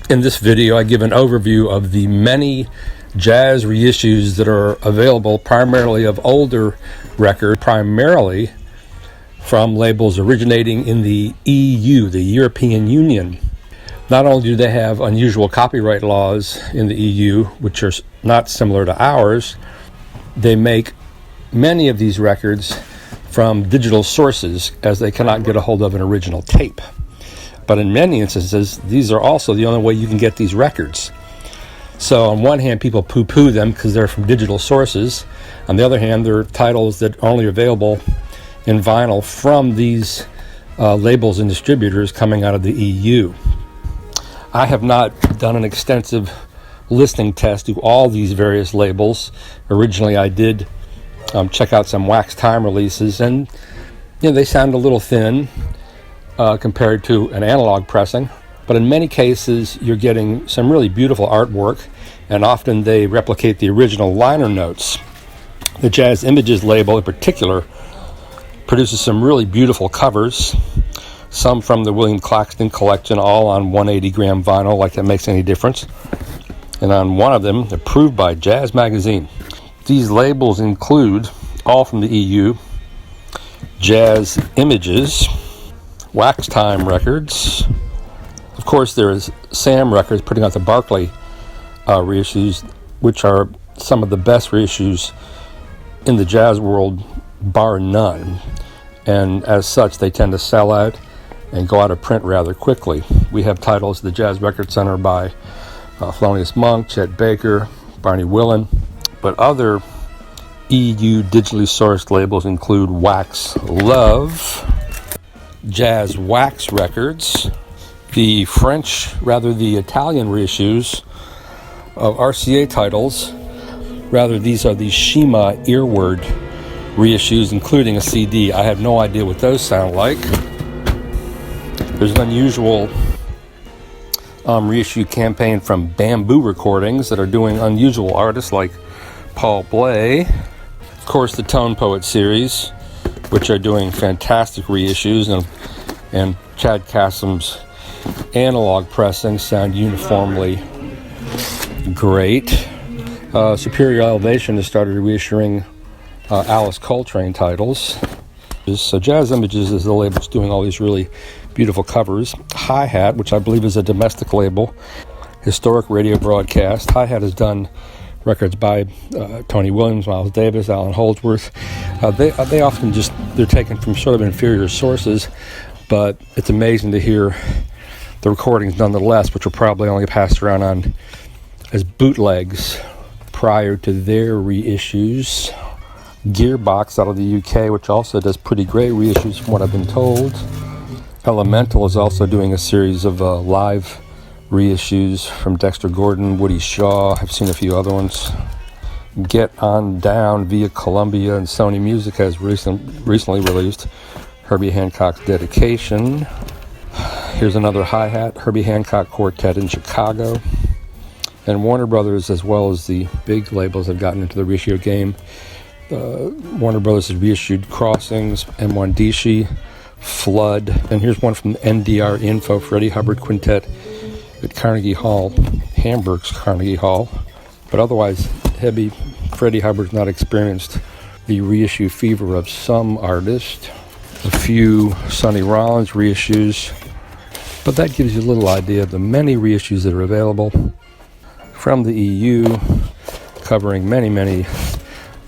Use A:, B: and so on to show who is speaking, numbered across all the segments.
A: In this video, I give an overview of the many jazz reissues that are available, primarily of older records, primarily from labels originating in the EU, the European Union. Not only do they have unusual copyright laws in the EU, which are not similar to ours, they make many of these records from digital sources, as they cannot get a hold of an original tape. But in many instances, these are also the only way you can get these records. So on one hand, people poo-poo them because they're from digital sources. On the other hand, they're titles that are only available in vinyl from these labels and distributors coming out of the EU. I have not done an extensive listening test to all these various labels. Originally, I did check out some wax time releases, and they sound a little thin compared to an analog pressing. But in many cases, you're getting some really beautiful artwork, and often they replicate the original liner notes. The Jazz Images label in particular produces some really beautiful covers, some from the William Claxton collection, all on 180 gram vinyl, like that makes any difference. And on one of them, approved by Jazz Magazine. These labels include, all from the EU, Jazz Images, Wax Time Records. Of course, there is Sam Records putting out the Barclay reissues, which are some of the best reissues in the jazz world, bar none. And as such, they tend to sell out and go out of print rather quickly. We have titles, the Jazz Record Center by Thelonious Monk, Chet Baker, Barney Willen. But other EU digitally sourced labels include Wax Love, Jazz Wax Records, the Italian reissues of RCA titles. These are the Shima Earword reissues, including a CD. I have no idea what those sound like. There's an unusual reissue campaign from Bamboo Recordings that are doing unusual artists like Paul Bley. Of course, the Tone Poet series, which are doing fantastic reissues, and Chad Kassem's analog pressings sound uniformly great. Superior Elevation has started reissuing Alice Coltrane titles. So Jazz Images is the label that's doing all these really beautiful covers. Hi-Hat, which I believe is a domestic label, historic radio broadcast. Hi-Hat has done records by Tony Williams, Miles Davis, Alan Holdsworth. They often they're taken from sort of inferior sources, but it's amazing to hear the recordings nonetheless, which were probably only passed around as bootlegs prior to their reissues. Gearbox out of the UK, which also does pretty great reissues from what I've been told. Elemental is also doing a series of live reissues from Dexter Gordon, Woody Shaw. I've seen a few other ones. Get On Down via Columbia and Sony Music has recently released Herbie Hancock's Dedication. Here's another Hi-Hat, Herbie Hancock Quartet in Chicago. And Warner Brothers, as well as the big labels, have gotten into the reissue game. Warner Brothers has reissued Crossings, M1 Dishi, Flood, and here's one from NDR Info, Freddie Hubbard Quintet at Carnegie Hall, Hamburg's Carnegie Hall. But otherwise, heavy Freddie Hubbard's not experienced the reissue fever of some artists. A few Sonny Rollins reissues, but that gives you a little idea of the many reissues that are available from the EU, covering many, many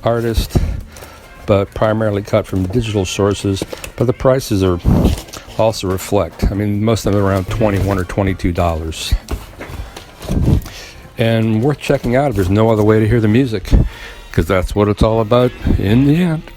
A: artists, but primarily cut from digital sources. But the prices are also reflect. I mean, most of them are around $21 or $22. And worth checking out if there's no other way to hear the music, because that's what it's all about in the end.